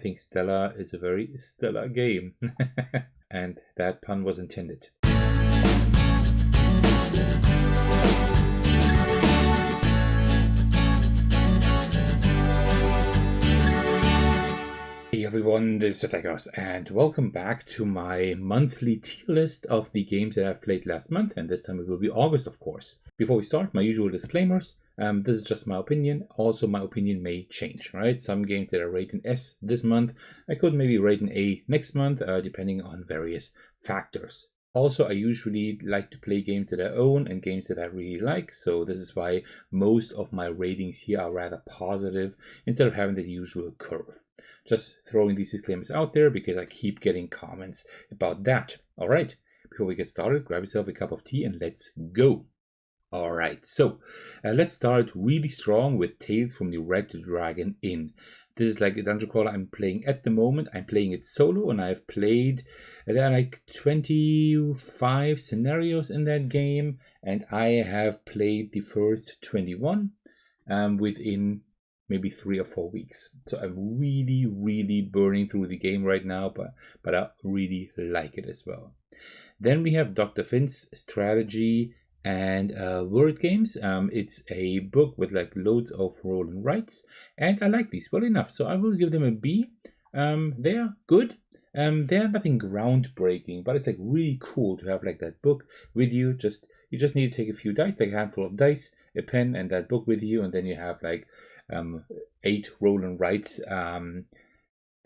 think Stella is a very stellar game. And that pun was intended. Hey everyone, this is Attackers, and welcome back to my monthly tier list of the games that I've played last month, and this time it will be August, of course. Before we start, my usual disclaimers. This is just my opinion. Also, my opinion may change, right? Some games that I rate an S this month, I could maybe rate an A next month, depending on various factors. Also, I usually like to play games that I own and games that I really like, so this is why most of my ratings here are rather positive instead of having the usual curve. Just throwing these disclaimers out there because I keep getting comments about that. All right, before we get started, grab yourself a cup of tea and let's go. All right, so let's start really strong with Tales from the Red Dragon Inn. This is like a dungeon crawler I'm playing at the moment. I'm playing it solo, and I've played, there are like 25 scenarios in that game, and I have played the first 21 within maybe 3 or 4 weeks. So I'm really burning through the game right now, but I really like it as well. Then we have Dr. Finn's Strategy and word games. It's a book with like loads of roll and writes, and I like these well enough, so I will give them a B. They are good. They are nothing groundbreaking, but it's like really cool to have like that book with you. You just need to take a few dice, like a handful of dice, a pen, and that book with you, and then you have like 8 roll and writes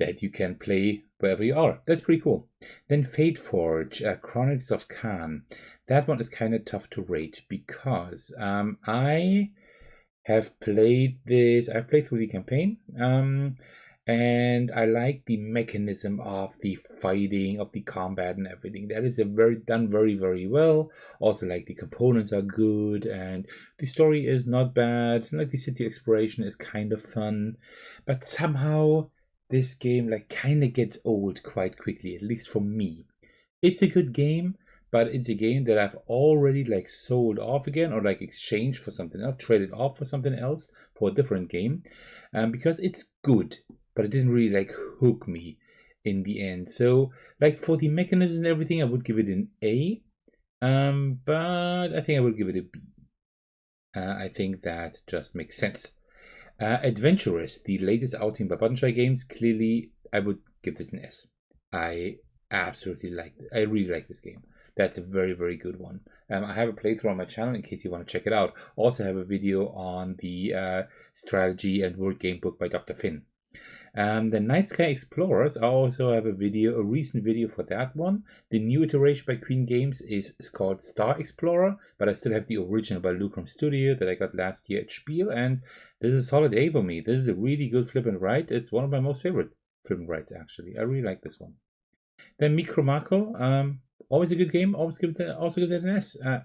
that you can play wherever you are. That's pretty cool. Then Fateforge, Chronicles of Khan. That one is kind of tough to rate because I have played this. I've played through the campaign, and I like the mechanism of the fighting, of the combat, and everything. That is done very well. Also, like the components are good, and the story is not bad. Like the city exploration is kind of fun, but somehow this game like kind of gets old quite quickly, at least for me. It's a good game, but it's a game that I've already like sold off again, or like exchanged for something else, traded off for something else, for a different game, because it's good, but it didn't really like hook me in the end. So like for the mechanisms and everything, I would give it an A, but I think I would give it a B. I think that just makes sense. Adventurous, the latest outing by Bunchai Games, clearly I would give this an S. I really like this game. That's a very good one. I have a playthrough on my channel in case you want to check it out. Also have a video on the strategy and word game book by Dr. Finn. The Night Sky Explorers, I also have a recent video for that one. The new iteration by Queen Games is called Star Explorer, but I still have the original by Lucrum Studio that I got last year at Spiel, and this is a solid A for me. This is a really good flip and write. It's one of my most favorite flip and writes, actually. I really like this one. Then Micro Macro, always a good game. Also give it an S. An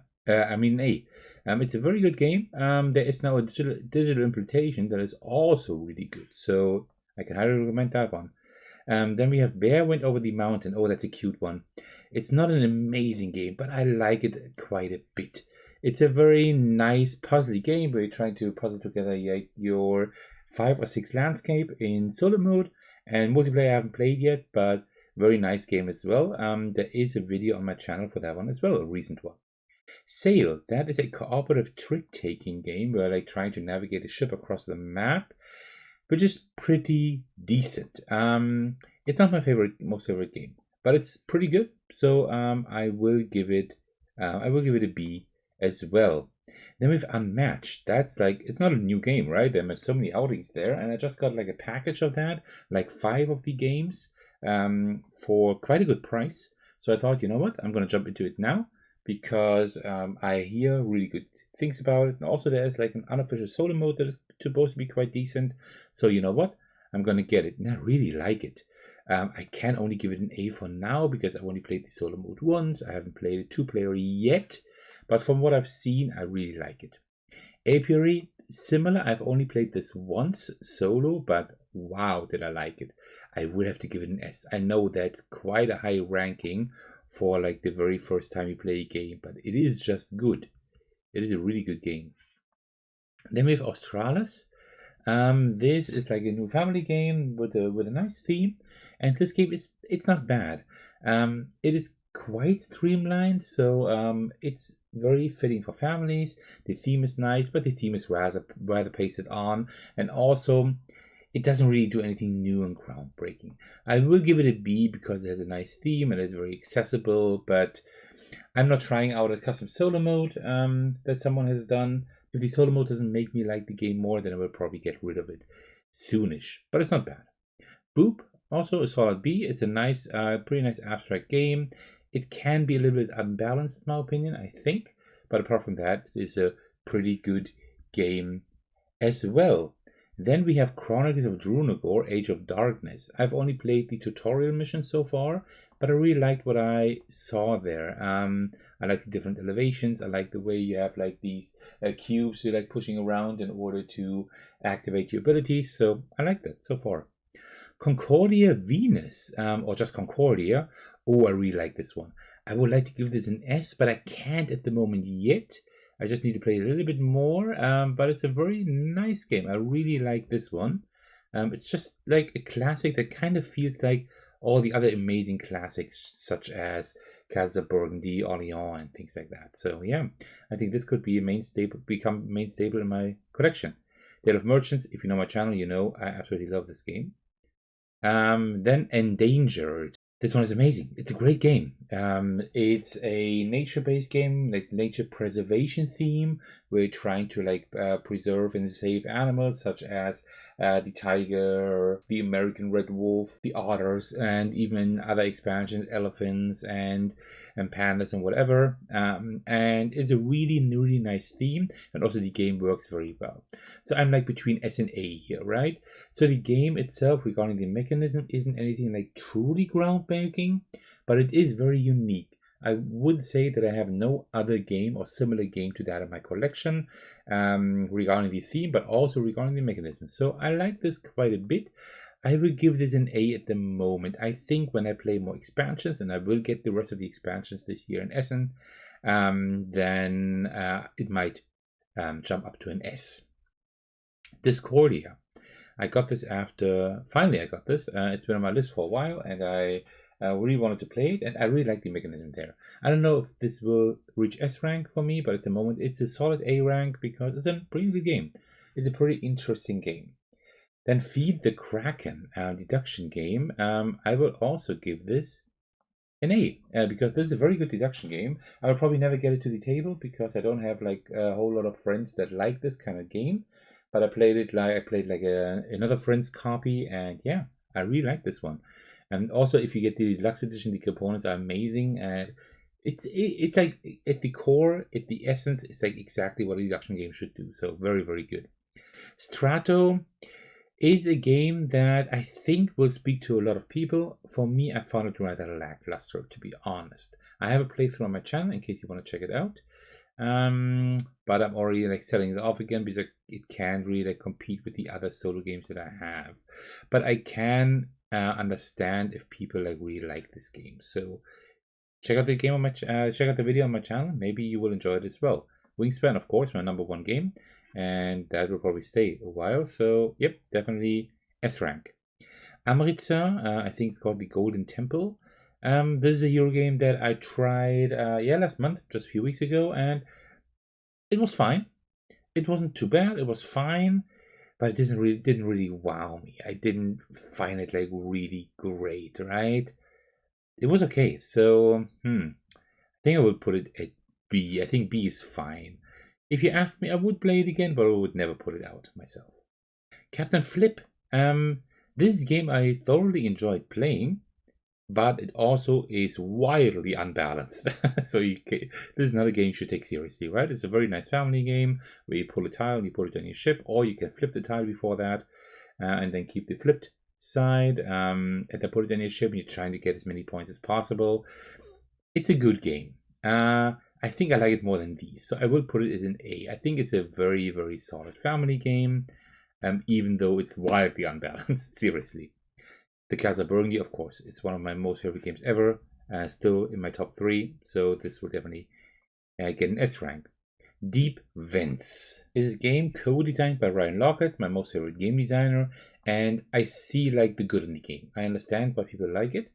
A. It's a very good game. There is now a digital implementation that is also really good. So I can highly recommend that one. Then we have Bear Went Over the Mountain. Oh, that's a cute one. It's not an amazing game, but I like it quite a bit. It's a very nice puzzly game where you're trying to puzzle together your 5 or 6 landscape in solo mode, and multiplayer I haven't played yet, but very nice game as well. There is a video on my channel for that one as well, a recent one. Sail, that is a cooperative trick-taking game where like trying to navigate a ship across the map, which is pretty decent. It's not my most favorite game, but it's pretty good. So I will give it a B as well. Then we have Unmatched. That's like, it's not a new game, right? There are so many outings there, and I just got like a package of that, like 5 of the games, for quite a good price. So I thought, you know what, I'm gonna jump into it now because I hear really good things about it. And also there's like an unofficial solo mode that is supposed to be quite decent. So you know what? I'm going to get it. And I really like it. I can only give it an A for now because I've only played the solo mode once. I haven't played it 2-player yet. But from what I've seen, I really like it. Apiary, similar. I've only played this once solo, but wow, did I like it. I would have to give it an S. I know that's quite a high ranking for like the very first time you play a game, but it is just good. It is a really good game. Then we have Australis. This is like a new family game with a nice theme, and this game it's not bad. It is quite streamlined, so it's very fitting for families. The theme is nice, but the theme is rather pasted on, and also it doesn't really do anything new and groundbreaking. I will give it a B because it has a nice theme and it's very accessible, but I'm not trying out a custom solo mode that someone has done. If the solo mode doesn't make me like the game more, then I will probably get rid of it soonish. But it's not bad. Boop, also a solid B. It's a nice, pretty nice abstract game. It can be a little bit unbalanced, in my opinion, I think. But apart from that, it is a pretty good game as well. Then we have Chronicles of Drunagor, Age of Darkness. I've only played the tutorial mission so far, but I really liked what I saw there. I like the different elevations. I like the way you have like these cubes you're like pushing around in order to activate your abilities. So I like that so far. Concordia Venus, or just Concordia. Oh, I really like this one. I would like to give this an S, but I can't at the moment yet. I just need to play a little bit more, but it's a very nice game. I really like this one. It's just like a classic that kind of feels like all the other amazing classics, such as Casa Burgundy, Orleans, and things like that. So yeah, I think this could be become main staple in my collection. Tale of Merchants. If you know my channel, you know I absolutely love this game. Then Endangered. This one is amazing. It's a great game. It's a nature-based game, like nature preservation theme. We're trying to like preserve and save animals such as the tiger, the American red wolf, the otters, and even other expansions, elephants and pandas and whatever. And it's a really nice theme, and also the game works very well. So I'm like between S and A here, right? So the game itself, regarding the mechanism, isn't anything like truly groundbreaking, but it is very unique. I would say that I have no other game or similar game to that in my collection regarding the theme, but also regarding the mechanism. So I like this quite a bit. I will give this an A at the moment. I think when I play more expansions, and I will get the rest of the expansions this year in Essen, then it might jump up to an S. Discordia. I got this finally I got this. It's been on my list for a while, and I really wanted to play it, and I really like the mechanism there. I don't know if this will reach S rank for me, but at the moment it's a solid A rank because it's a pretty good game. It's a pretty interesting game. Then Feed the Kraken, deduction game. I will also give this an A because this is a very good deduction game. I will probably never get it to the table because I don't have like a whole lot of friends that like this kind of game. But I played another friend's copy, and yeah, I really like this one. And also, if you get the deluxe edition, the components are amazing, and it's like at the core, at the essence, it's like exactly what a deduction game should do. So very good. Strato is a game that I think will speak to a lot of people. For me, I found it rather lackluster, to be honest. I have a playthrough on my channel in case you want to check it out. But I'm already like selling it off again because it can't really like, compete with the other solo games that I have. But I can understand if people like really like this game. So check out the game on my check out the video on my channel. Maybe you will enjoy it as well. Wingspan, of course, my #1 game, and that will probably stay a while. So yep, definitely S rank. Amritza, I think it's called the Golden Temple. This is a Euro game that I tried last month, just a few weeks ago, and it was fine. It wasn't too bad. It was fine, but it didn't really wow me. I didn't find it like really great, right? It was okay. So I think I would put it at B. I think B is fine. If you asked me, I would play it again, but I would never put it out myself. Captain Flip. This game I thoroughly enjoyed playing, but it also is wildly unbalanced. So this is not a game you should take seriously, right? It's a very nice family game where you pull a tile, you put it on your ship, or you can flip the tile before that, and then keep the flipped side, and then put it on your ship, and you're trying to get as many points as possible. It's a good game. I think I like it more than these, so I will put it as an A. I think it's a very solid family game, even though it's wildly unbalanced, seriously. The Casa Burgundy, of course, it's one of my most favorite games ever, still in my top 3, so this will definitely get an S rank. Deep Vents is a game co-designed by Ryan Lockett, my most favorite game designer, and I see like the good in the game. I understand why people like it,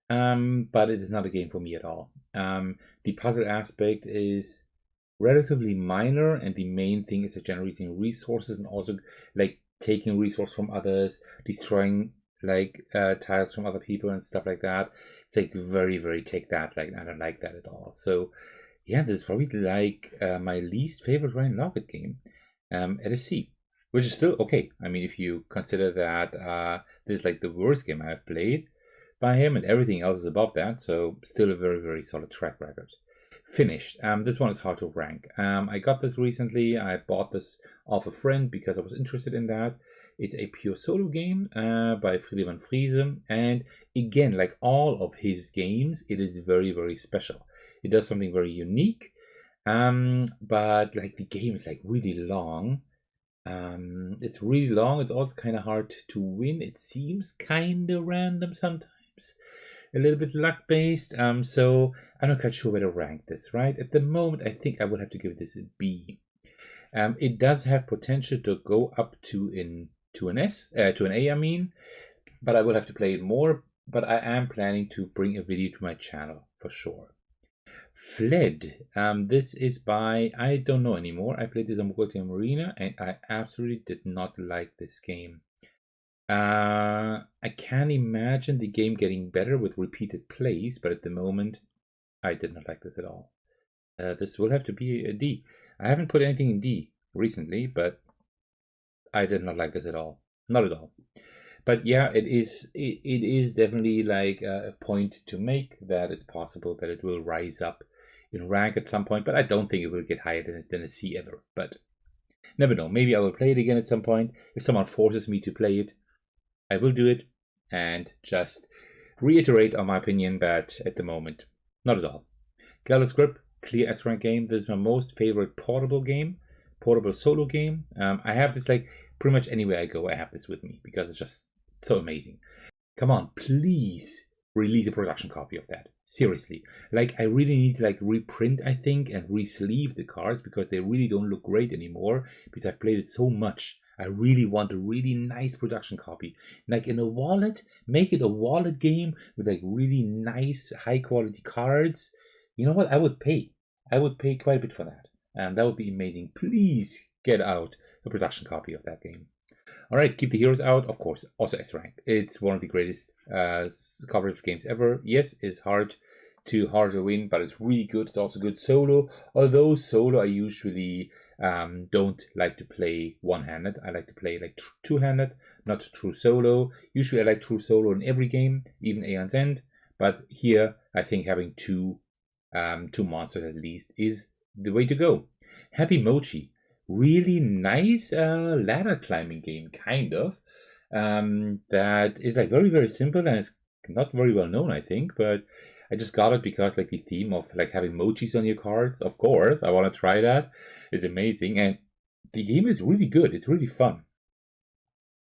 but it is not a game for me at all. The puzzle aspect is relatively minor, and the main thing is generating resources and also like taking resources from others, destroying like tiles from other people and stuff like that. It's like very, very take that. Like I don't like that at all. So yeah, this is probably like my least favorite Ryan Lockett game at a C, which is still okay. I mean, if you consider that this is like the worst game I've played by him, and everything else is above that, so still a very, very solid track record. Finished. This one is hard to rank. I got this recently. I bought this off a friend because I was interested in that. It's a pure solo game by Friede van Friese, and again, like all of his games, it is very, very special. It does something very unique, but like the game is like really long. It's really long. It's also kind of hard to win. It seems kind of random sometimes, a little bit luck based. So I'm not quite sure where to rank this. Right at the moment, I think I would have to give this a B. It does have potential to go up to an A. I mean, but I will have to play it more. But I am planning to bring a video to my channel for sure. Fled. This is by, I don't know anymore. I played this on World Arena and I absolutely did not like this game. I can imagine the game getting better with repeated plays, but at the moment, I did not like this at all. This will have to be a D. I haven't put anything in D recently, but I did not like this at all. Not at all. But yeah, it is definitely like a point to make that it's possible that it will rise up in rank at some point, but I don't think it will get higher than a C ever. But never know. Maybe I will play it again at some point. If someone forces me to play it, I will do it and just reiterate on my opinion, but at the moment, not at all. Gallows Grip, clear S rank game. This is my most favorite portable solo game. I have this like pretty much anywhere I go, I have this with me because it's just so amazing. Come on, please release a production copy of that. Seriously. Like, I really need to like reprint, I think, and re-sleeve the cards because they really don't look great anymore because I've played it so much. I really want a really nice production copy. Like in a wallet, make it a wallet game with like really nice, high quality cards. You know what? I would pay. I would pay quite a bit for that. And that would be amazing. Please get out a production copy of that game. All right, Keep the Heroes Out, of course, also S rank. It's one of the greatest cooperative games ever. Yes, it's hard to win, but it's really good. It's also good solo. Although solo, I usually don't like to play one-handed. I like to play like two-handed, not true solo. Usually, I like true solo in every game, even Aeon's End. But here, I think having two monsters at least is the way to go. Happy Mochi. Really nice ladder climbing game, kind of. That is like very, very simple and it's not very well known, I think, but I just got it because like the theme of like having mochis on your cards, of course, I want to try that. It's amazing and the game is really good. It's really fun.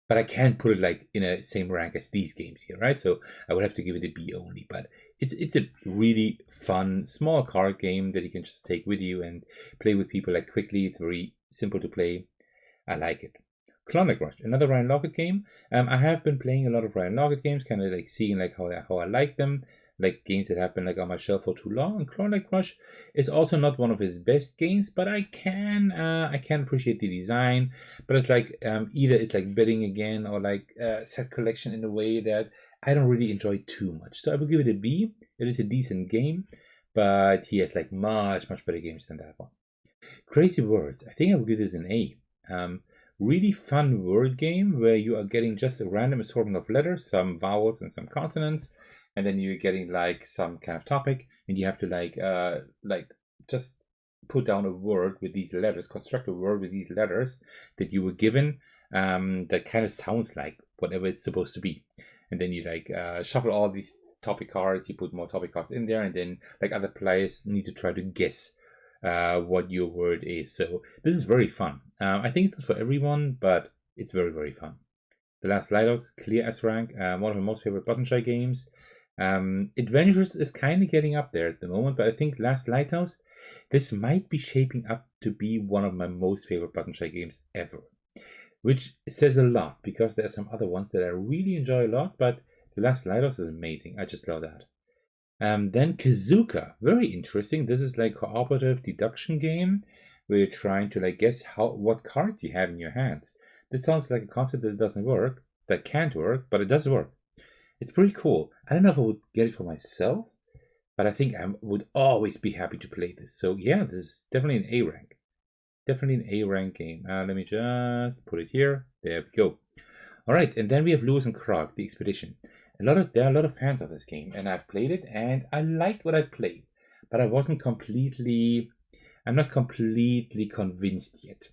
But I can't put it like in a same rank as these games here, right? So I would have to give it a B only. But it's a really fun small card game that you can just take with you and play with people like quickly. It's very simple to play. I like it. Clonic Rush, another Ryan Lockett game. I have been playing a lot of Ryan Lockett games, kind of like seeing like how I like them, like games that have been like on my shelf for too long. And Clonic Rush is also not one of his best games, but I can appreciate the design. But it's like either it's like bidding again or like set collection in a way that I don't really enjoy too much. So I will give it a B. It is a decent game, but he has like much better games than that one. Crazy Words. I think I will give this an A. Really fun word game where you are getting just a random assortment of letters, some vowels and some consonants, and then you're getting like some kind of topic, and you have to like just put down a word with these letters, construct a word with these letters that you were given that kind of sounds like whatever it's supposed to be, and then you like shuffle all these topic cards, you put more topic cards in there, and then like other players need to try to guess what your word is. So this is very fun. I think it's not for everyone, but it's very, very fun. The Last Light Out, clear S rank, one of my most favorite button shy games. Adventures is kind of getting up there at the moment, but I think Last Lighthouse, this might be shaping up to be one of my most favorite Button Shy games ever. Which says a lot, because there are some other ones that I really enjoy a lot, but The Last Lighthouse is amazing. I just love that. Then Kazuka, very interesting. This is like cooperative deduction game where you're trying to like guess what cards you have in your hands. This sounds like a concept that doesn't work, that can't work, but it does work. It's pretty cool. I don't know if I would get it for myself, but I think I would always be happy to play this. So yeah, this is definitely an A rank. Definitely an A rank game. Let me just put it here. There we go. All right, and then we have Lewis and Clark, The Expedition. There are a lot of fans of this game, and I've played it, and I liked what I played, but I'm not completely convinced yet.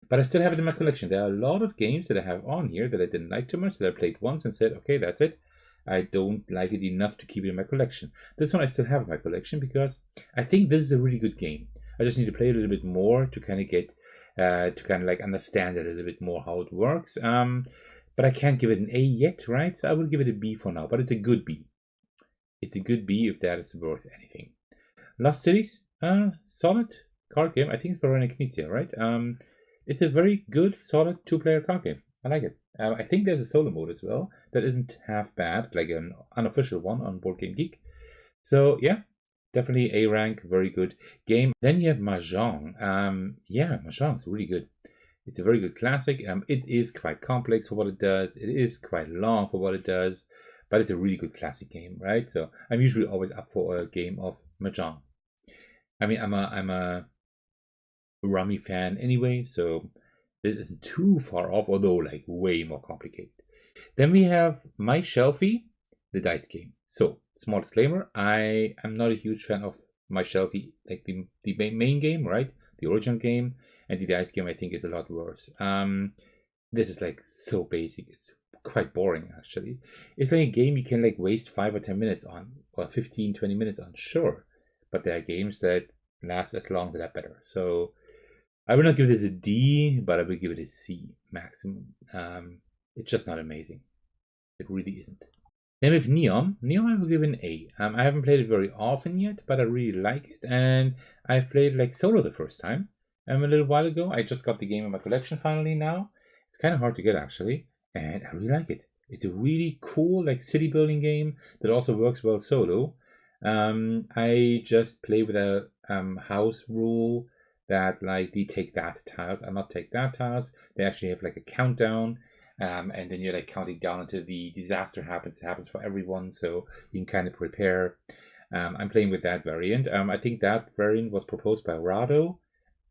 But I still have it in my collection. There are a lot of games that I have on here that I didn't like too much, that I played once and said, okay, that's it. I don't like it enough to keep it in my collection. This one I still have in my collection because I think this is a really good game. I just need to play a little bit more to kind of get, to kind of like understand a little bit more how it works. But I can't give it an A yet, right? So I will give it a B for now, but it's a good B. It's a good B if that is worth anything. Lost Cities, solid card game. I think it's by René Knizia, right? It's a very good, solid two-player card game. I like it. I think there's a solo mode as well that isn't half bad, like an unofficial one on Board Game Geek. So yeah, definitely A rank, very good game. Then you have Mahjong. Yeah, Mahjong is really good. It's a very good classic. It is quite complex for what it does. It is quite long for what it does, but it's a really good classic game, right? So I'm usually always up for a game of Mahjong. I mean, I'm a Rummy fan anyway, so this isn't too far off, although like way more complicated. Then we have My Shelfie, the dice game. So, small disclaimer, I am not a huge fan of My Shelfie, like the main game, right? The original game, and the dice game I think is a lot worse. This is like so basic. It's quite boring actually. It's like a game you can like waste 5 or 10 minutes on, or 15, 20 minutes on, sure. But there are games that last as long that are better. So I would not give this a D, but I would give it a C maximum. It's just not amazing. It really isn't. Then with Neon I will give an A. I haven't played it very often yet, but I really like it, and I've played like solo the first time. A little while ago. I just got the game in my collection finally now. It's kind of hard to get actually, and I really like it. It's a really cool like city building game that also works well solo. I just play with a house rule that like the take that tiles are not take that tiles. They actually have like a countdown. And then you're like counting down until the disaster happens. It happens for everyone, so you can kind of prepare. I'm playing with that variant. I think that variant was proposed by Rado,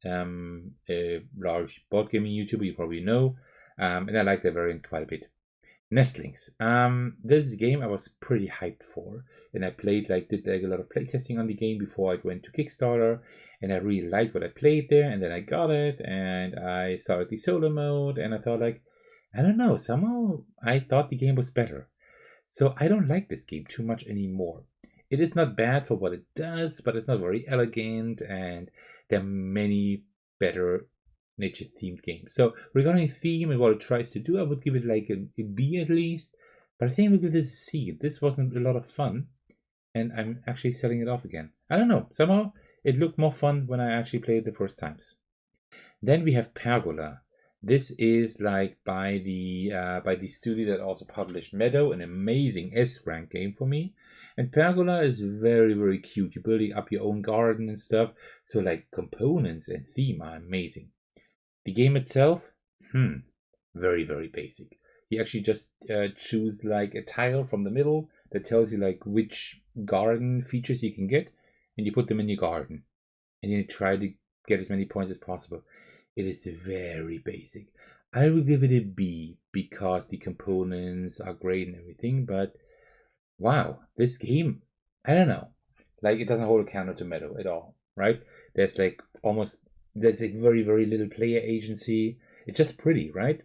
a large board gaming YouTuber you probably know, and I like that variant quite a bit. Nestlings. This game I was pretty hyped for, and I did like a lot of playtesting on the game before I went to Kickstarter, and I really liked what I played there. And then I got it, and I started the solo mode, and I thought like, I don't know, somehow I thought the game was better. So I don't like this game too much anymore. It is not bad for what it does, but it's not very elegant, and there are many better nature themed games. So regarding theme and what it tries to do, I would give it like a B at least. But I think I would give this a C. This wasn't a lot of fun, and I'm actually selling it off again. I don't know. Somehow it looked more fun when I actually played it the first times. Then we have Pergola. This is like by the studio that also published Meadow, an amazing S-rank game for me. And Pergola is very, very cute. You're building up your own garden and stuff. So like components and theme are amazing. The game itself, very, very basic. You actually just choose like a tile from the middle that tells you like which garden features you can get, and you put them in your garden. And you try to get as many points as possible. It is very basic. I will give it a B because the components are great and everything, but wow, this game, I don't know. Like, it doesn't hold a candle to Meadow at all, right? There's like very, very little player agency. It's just pretty, right?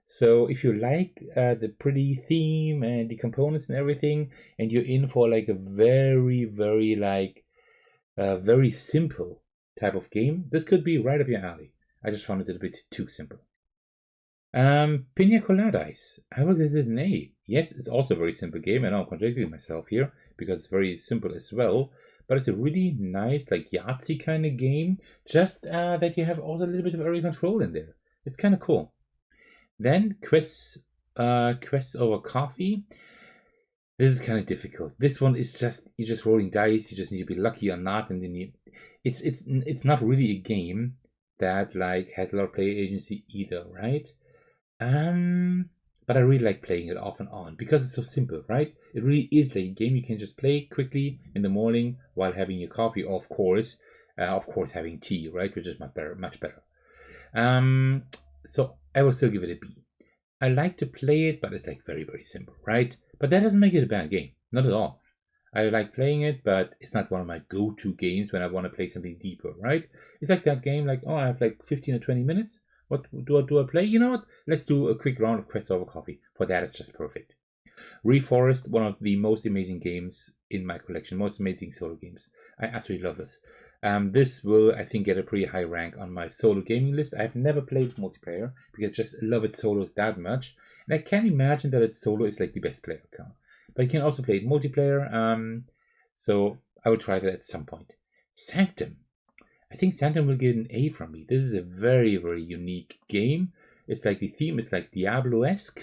So if you like the pretty theme and the components and everything, and you're in for like a very, very very simple type of game, this could be right up your alley. I just found it a bit too simple. Pina Coladas. I will give it an A. Yes, it's also a very simple game. I know I'm contradicting myself here because it's very simple as well. But it's a really nice, like Yahtzee kind of game. Just that you have also a little bit of area control in there. It's kind of cool. Then Quests over Coffee. This is kind of difficult. This one is just you're just rolling dice. You just need to be lucky or not, and then it's not really a game that like has a lot of player agency either, right? But I really like playing it off and on because it's so simple, right? It really is like a game you can just play quickly in the morning while having your coffee, or of course having tea, right? Which is much better. So I will still give it a B. I like to play it, but it's like very, very simple, right? But that doesn't make it a bad game, not at all. I like playing it, but it's not one of my go-to games when I want to play something deeper, right? It's like that game, like, oh, I have like 15 or 20 minutes. What do I play? You know what? Let's do a quick round of Quest over Coffee. For that, it's just perfect. Reforest, one of the most amazing games in my collection, most amazing solo games. I absolutely love this. This will, I think, get a pretty high rank on my solo gaming list. I've never played multiplayer because I just love its solos that much. And I can't imagine that its solo is like the best player account. But you can also play it multiplayer. So I will try that at some point. Sanctum. I think Sanctum will get an A from me. This is a very, very unique game. It's like the theme is like Diablo-esque,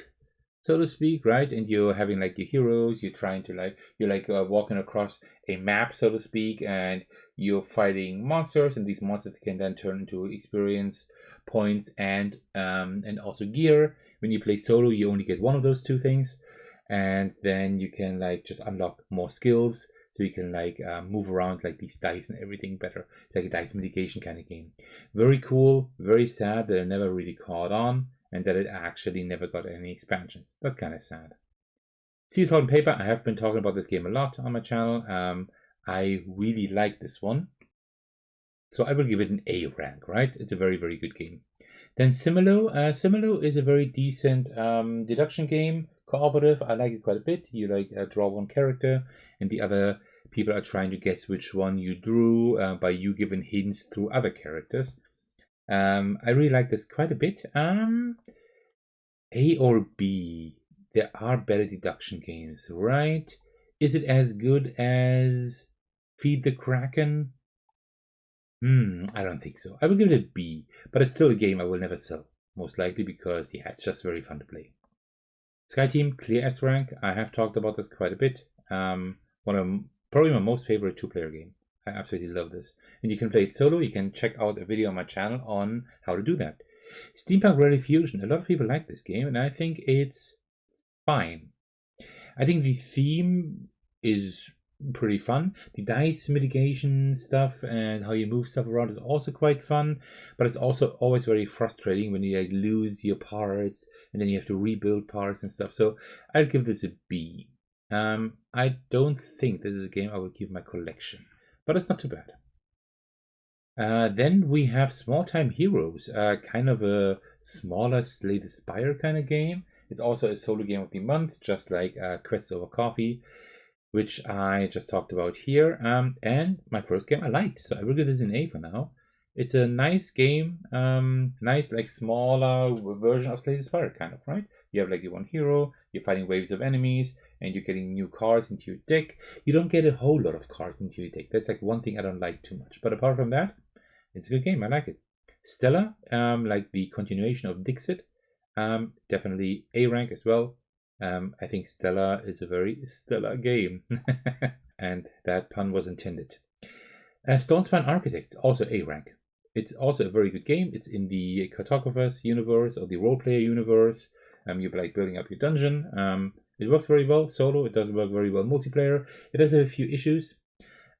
so to speak, right? And you're having like your heroes. You're trying to you're walking across a map, so to speak, and you're fighting monsters. And these monsters can then turn into experience points and also gear. When you play solo, you only get one of those two things, and then you can like just unlock more skills. So you can like move around like these dice and everything better. It's like a dice mitigation kind of game. Very cool, very sad that it never really caught on and that it actually never got any expansions. That's kind of sad. Sea Salt and Paper, I have been talking about this game a lot on my channel. I really like this one. So I will give it an A rank, right? It's a very, very good game. Then Similo. Similo is a very decent deduction game, cooperative. I like it quite a bit. You like draw one character, and the other people are trying to guess which one you drew by you giving hints through other characters. I really like this quite a bit. A or B? There are better deduction games, right? Is it as good as Feed the Kraken? I don't think so. I will give it a B, but it's still a game I will never sell, most likely because, yeah, it's just very fun to play. SkyTeam, clear S rank. I have talked about this quite a bit. One of probably my most favorite two-player game. I absolutely love this. And you can play it solo. You can check out a video on my channel on how to do that. Steampunk Rally Fusion. A lot of people like this game, and I think it's fine. I think the theme is pretty fun. The dice mitigation stuff and how you move stuff around is also quite fun, but it's also always very frustrating when you like lose your parts and then you have to rebuild parts and stuff. So I'll give this a B. I don't think this is a game I will keep in my collection, but it's not too bad. Then we have Small Time Heroes, kind of a smaller Slay the Spire kind of game. It's also a solo game of the month, just like Quests over Coffee, which I just talked about here. And my first game I liked, so I will give this an A for now. It's a nice game, nice like smaller version of Slay the Spire, kind of, right? You have like your one hero, you're fighting waves of enemies, and you're getting new cards into your deck. You don't get a whole lot of cards into your deck. That's like one thing I don't like too much. But apart from that, it's a good game. I like it. Stella, like the continuation of Dixit, definitely A rank as well. I think Stella is a very stellar game. And that pun was intended. Stonespine Architects, also A rank. It's also a very good game. It's in the Cartographer's universe or the role-player universe. You're like building up your dungeon. It works very well solo. It doesn't work very well multiplayer. It has a few issues.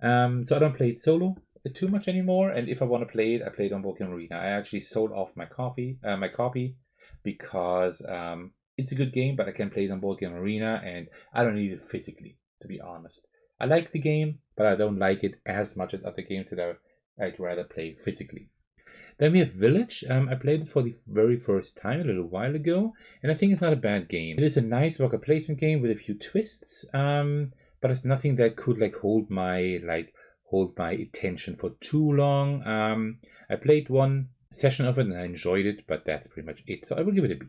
So I don't play it solo too much anymore. And if I want to play it, I play it on Board Game Arena. I actually sold off my copy because it's a good game, but I can play it on Board Game Arena, and I don't need it physically, to be honest. I like the game, but I don't like it as much as other games that I'd rather play physically. Then we have Village. I played it for the very first time a little while ago, and I think it's not a bad game. It is a nice worker placement game with a few twists, but it's nothing that could like hold my attention for too long. I played one session of it and I enjoyed it, but that's pretty much it. So I will give it a B.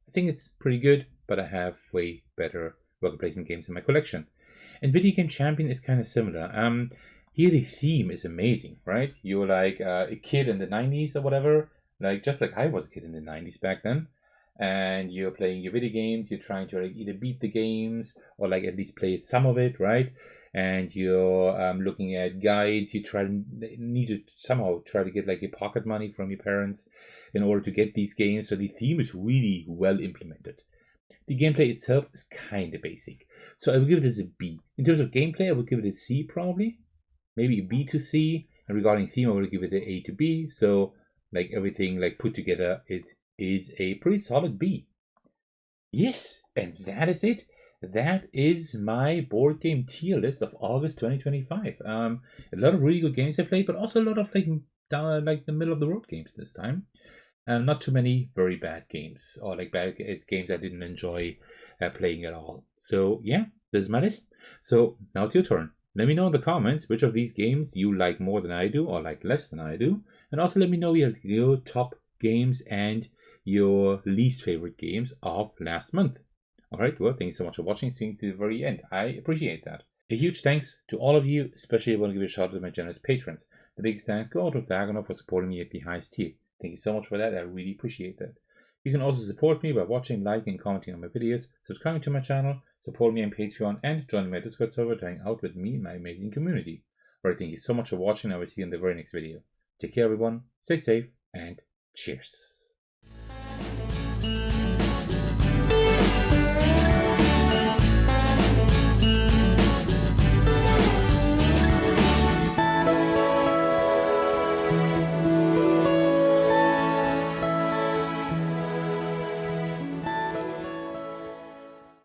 I think it's pretty good, but I have way better worker placement games in my collection. And Video Game Champion is kind of similar. Here the theme is amazing, right? You're like a kid in the 90s or whatever, like just like I was a kid in the 90s back then. And you're playing your video games, you're trying to like either beat the games or like at least play some of it, right? And you're looking at guides, need to somehow try to get like your pocket money from your parents in order to get these games. So the theme is really well implemented. The gameplay itself is kind of basic. So I will give this a B. In terms of gameplay, I would give it a C probably. Maybe a B to C. And regarding theme, I will give it an A to B. So like everything like put together, it is a pretty solid B. Yes, and that is it. That is my board game tier list of August 2025. A lot of really good games I played, but also a lot of like the middle of the road games this time. Not too many very bad games or like bad games I didn't enjoy playing at all. So yeah, this is my list. So now it's your turn. Let me know in the comments which of these games you like more than I do or like less than I do. And also let me know your top games and your least favorite games of last month. Alright, well, thank you so much for watching, seeing to the very end. I appreciate that. A huge thanks to all of you, especially I want to give a shout out to my generous patrons. The biggest thanks go out to Thagono for supporting me at the highest tier. Thank you so much for that, I really appreciate that. You can also support me by watching, liking, and commenting on my videos, subscribing to my channel, support me on Patreon, and joining my Discord server to hang out with me and my amazing community. Alright, thank you so much for watching, I will see you in the very next video. Take care everyone, stay safe, and cheers.